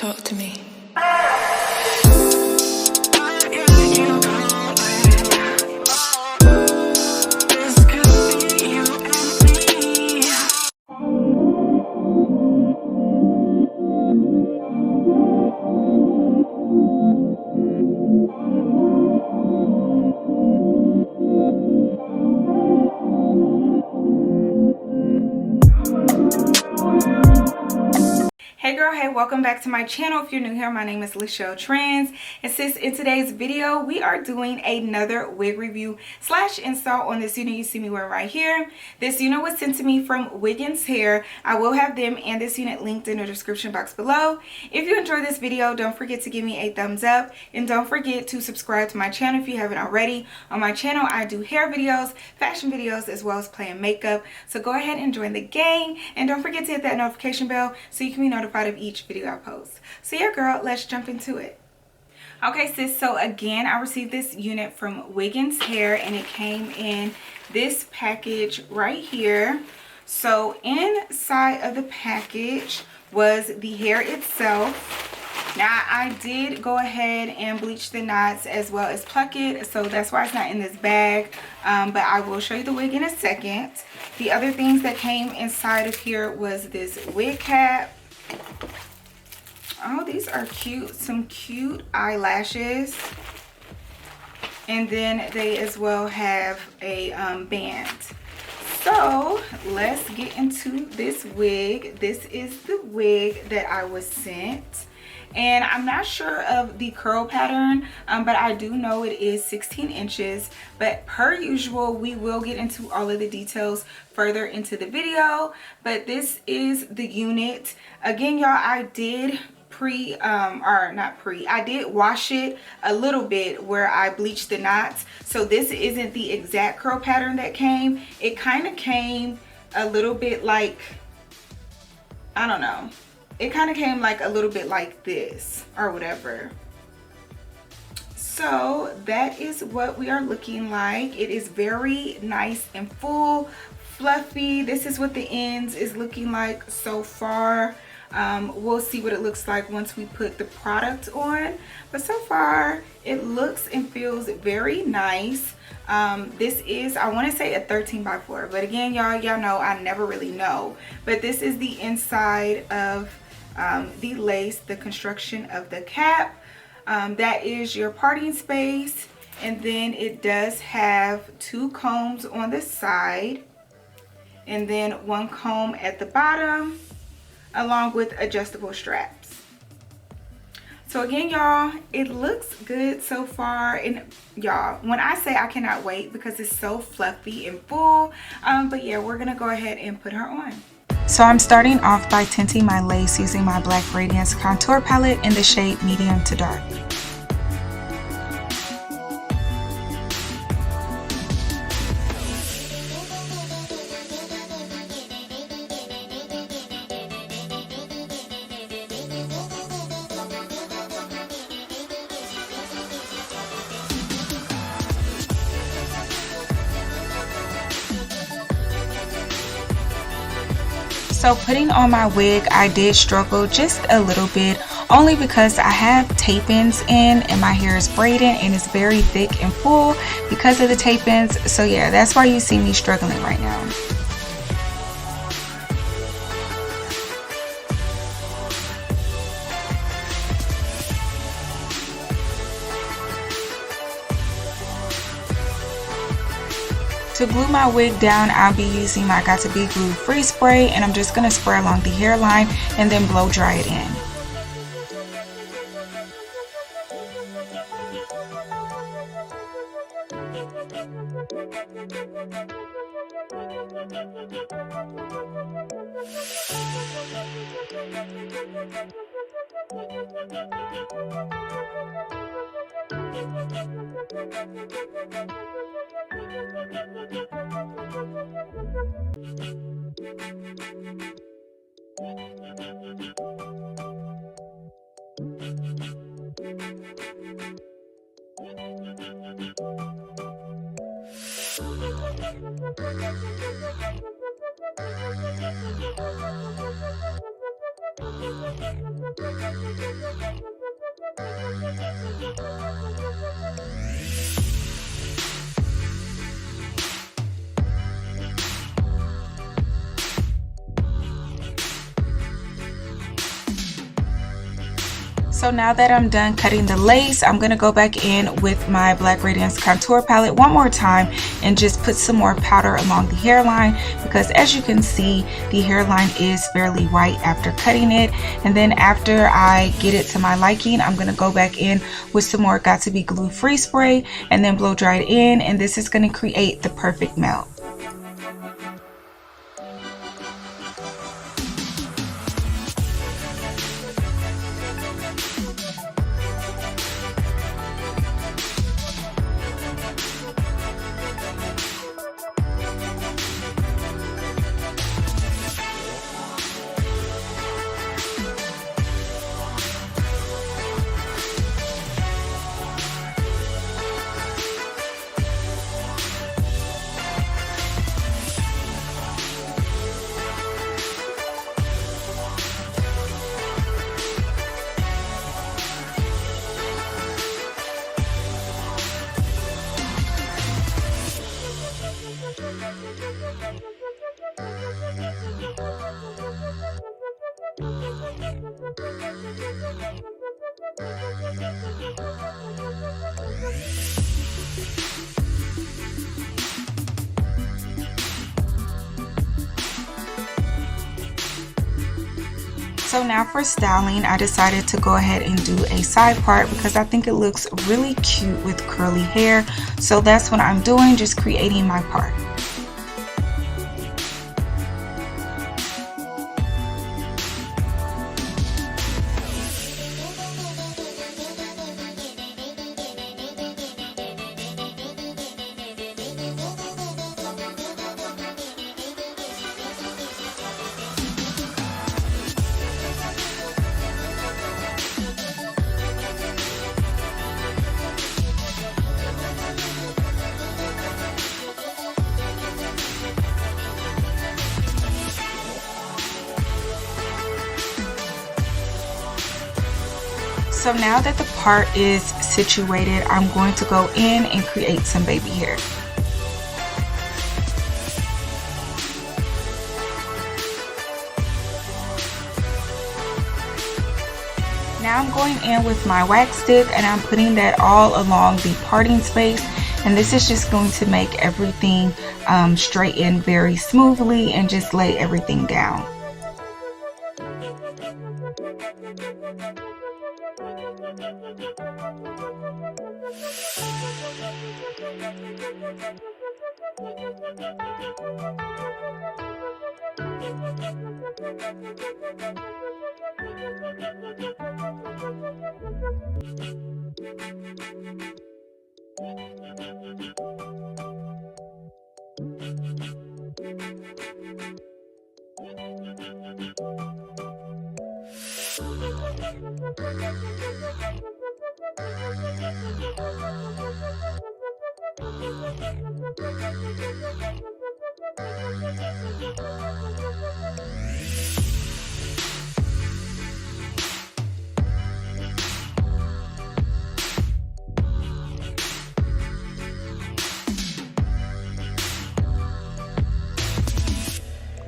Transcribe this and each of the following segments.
Talk to me. Hey girl, hey, welcome back to my channel. If you're new here, my name is lachelletrends, and sis, in today's video we are doing another wig review slash install on this unit you see me wearing right here. This unit was sent to me from Wiggins hair. I will have them and this unit linked in the description box below. If you enjoyed this video, don't forget to give me a thumbs up, and don't forget to subscribe to my channel if you haven't already. On my channel I do hair videos, fashion videos, as well as playing makeup, so go ahead and join the gang, and don't forget to hit that notification bell so you can be notified of each video I post. So yeah girl, let's jump into it. Okay sis, so again I received this unit from Wiggins hair, and it came in this package right here. So inside of the package was the hair itself. Now I did go ahead and bleach the knots as well as pluck it, so that's why it's not in this bag, but I will show you the wig in a second. The other things that came inside of here was this wig cap. Oh, these are cute. Some cute eyelashes. And then they as well have a band. So let's get into this wig. This is the wig that I was sent. And I'm not sure of the curl pattern, but I do know it is 16 inches. But per usual, we will get into all of the details further into the video. But this is the unit. Again, y'all, I did I did wash it a little bit where I bleached the knots. So this isn't the exact curl pattern that came. It kind of came a little bit like, I don't know. It kind of came like a little bit like this or whatever. So that is what we are looking like. It is very nice and full, fluffy. This is what the ends is looking like so far. We'll see what it looks like once we put the product on, but so far it looks and feels very nice. This is, I want to say, a 13x4, but again y'all know I never really know. But this is the inside of the lace, the construction of the cap. That is your parting space, and then it does have two combs on the side and then one comb at the bottom, along with adjustable straps. So again y'all, it looks good so far, and y'all, when I say I cannot wait because it's so fluffy and full, but yeah, we're gonna go ahead and put her on. So I'm starting off by tinting my lace using my Black Radiance contour palette in the shade medium to dark. So putting on my wig, I did struggle just a little bit, only because I have tape-ins in and my hair is braided and it's very thick and full because of the tape-ins. So yeah, that's why you see me struggling right now. To glue my wig down, I'll be using my Got To Be Glue Free Spray, and I'm just going to spray along the hairline and then blow dry it in. So now that I'm done cutting the lace, I'm going to go back in with my Black Radiance contour palette one more time and just put some more powder along the hairline, because as you can see, the hairline is fairly white after cutting it. And then after I get it to my liking, I'm going to go back in with some more Got To Be Glue Free Spray and then blow dry it in, and this is going to create the perfect melt. So now for styling, I decided to go ahead and do a side part because I think it looks really cute with curly hair. So that's what I'm doing, just creating my part. So now that the part is situated, I'm going to go in and create some baby hair. Now I'm going in with my wax stick and I'm putting that all along the parting space, and this is just going to make everything straighten very smoothly and just lay everything down.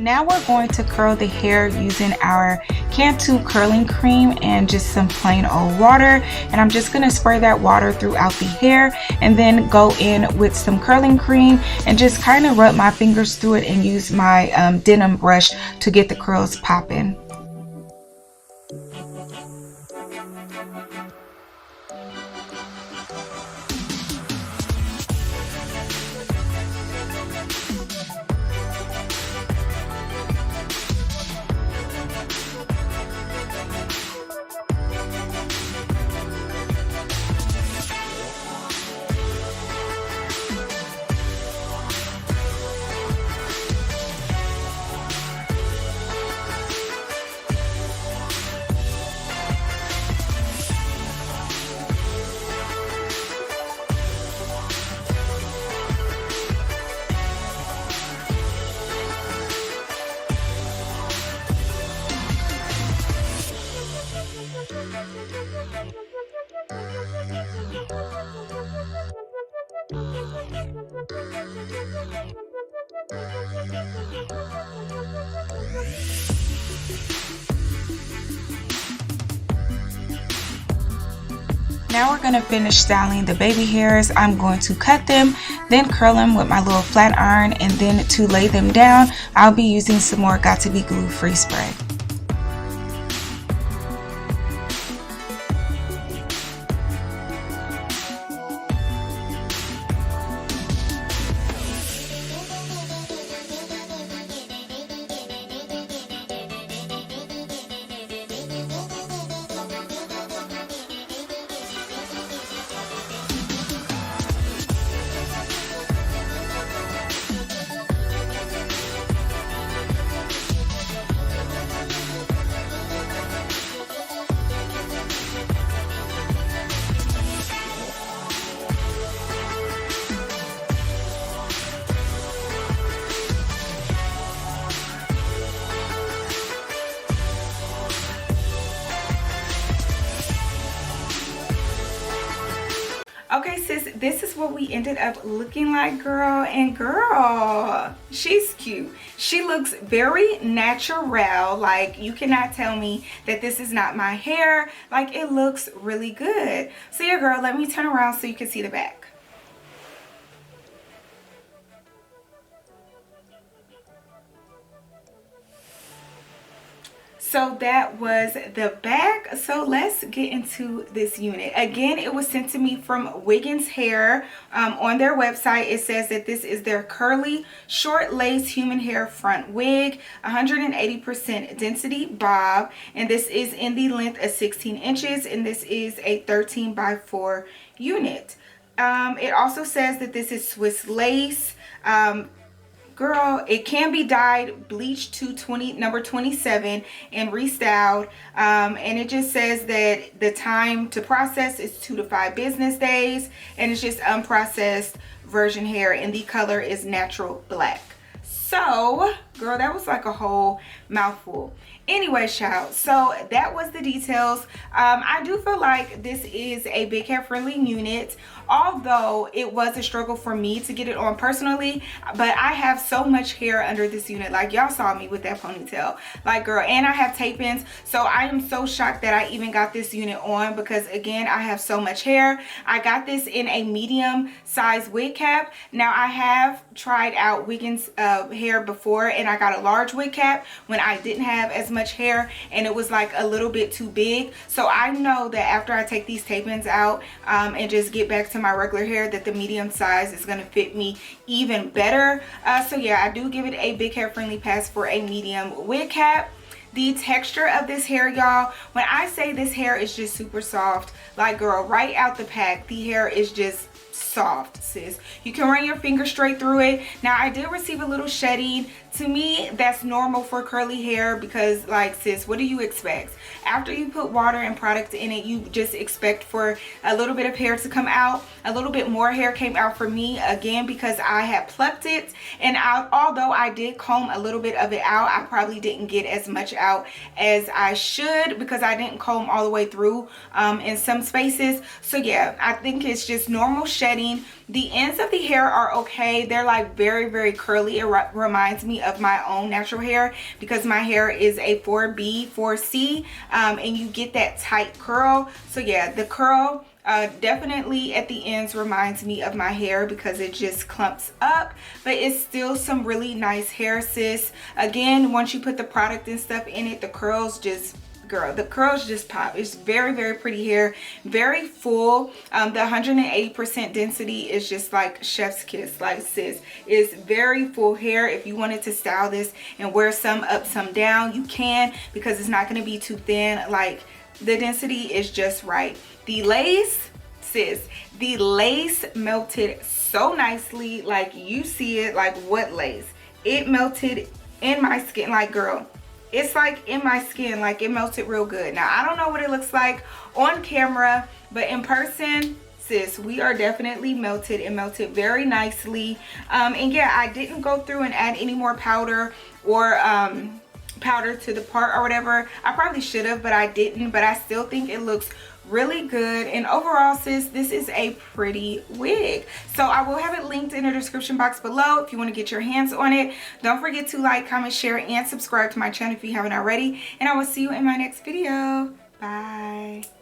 Now we're going to curl the hair using our Cantu curling cream and just some plain old water, and I'm just going to spray that water throughout the hair and then go in with some curling cream and just kind of rub my fingers through it and use my denim brush to get the curls popping. Now we're going to finish styling the baby hairs. I'm going to cut them, then curl them with my little flat iron, and then to lay them down, I'll be using some more Got To Be Glue Free Spray. Okay, sis, this is what we ended up looking like, girl. And girl, she's cute. She looks very natural. Like, you cannot tell me that this is not my hair. Like, it looks really good. So yeah, girl, let me turn around so you can see the back. So that was the back. So let's get into this unit. Again, it was sent to me from Wiggins Hair. On their website, it says that this is their curly, short lace human hair front wig, 180% density bob, and this is in the length of 16 inches, and this is a 13x4 unit. It also says that this is Swiss lace. Girl, it can be dyed, bleached to number 27 and restyled. And it just says that the time to process is 2 to 5 business days. And it's just unprocessed virgin hair, and the color is natural black. So, girl, that was like a whole mouthful. Anyway, child, so that was the details. I do feel like this is a big hair friendly unit, although it was a struggle for me to get it on personally. But I have so much hair under this unit. Like, y'all saw me with that ponytail. Like, girl, and I have tape-ins. So I am so shocked that I even got this unit on, because again, I have so much hair. I got this in a medium size wig cap. Now, I have tried out Wiggins hair before, and I got a large wig cap when I didn't have as much hair, and it was like a little bit too big. So I know that after I take these tape-ins out and just get back to my regular hair, that the medium size is going to fit me even better. So yeah, I do give it a big hair friendly pass for a medium wig cap. The texture of this hair, y'all, when I say this hair is just super soft, like, girl, right out the pack, the hair is just soft, sis. You can run your finger straight through it. Now, I did receive a little shedding. To me, that's normal for curly hair, because, like, sis, what do you expect? After you put water and product in it, you just expect for a little bit of hair to come out. A little bit more hair came out for me, again, because I had plucked it. And although I did comb a little bit of it out, I probably didn't get as much out as I should, because I didn't comb all the way through in some spaces. So yeah, I think it's just normal shedding. The ends of the hair are okay. They're like very, very curly. It reminds me of my own natural hair, because my hair is a 4B, 4C, and you get that tight curl. So yeah, the curl definitely at the ends reminds me of my hair, because it just clumps up, but it's still some really nice hair, sis. Again, once you put the product and stuff in it, the curls just, girl, the curls just pop. It's very, very pretty hair, very full. The 180% density is just like chef's kiss. Like, sis, it's very full hair. If you wanted to style this and wear some up, some down, you can, because it's not going to be too thin. Like, the density is just right. The lace, sis, the lace melted so nicely. Like, you see it. Like, what lace? It melted in my skin. Like, girl, it's like in my skin. Like, it melted real good. Now, I don't know what it looks like on camera, but in person, sis, we are definitely melted. It melted very nicely. And yeah, I didn't go through and add any more powder or powder to the part or whatever. I probably should have, but I didn't. But I still think it looks really good. And overall, sis, this is a pretty wig. So I will have it linked in the description box below if you want to get your hands on it. Don't forget to like, comment, share, and subscribe to my channel if you haven't already. And I will see you in my next video. Bye.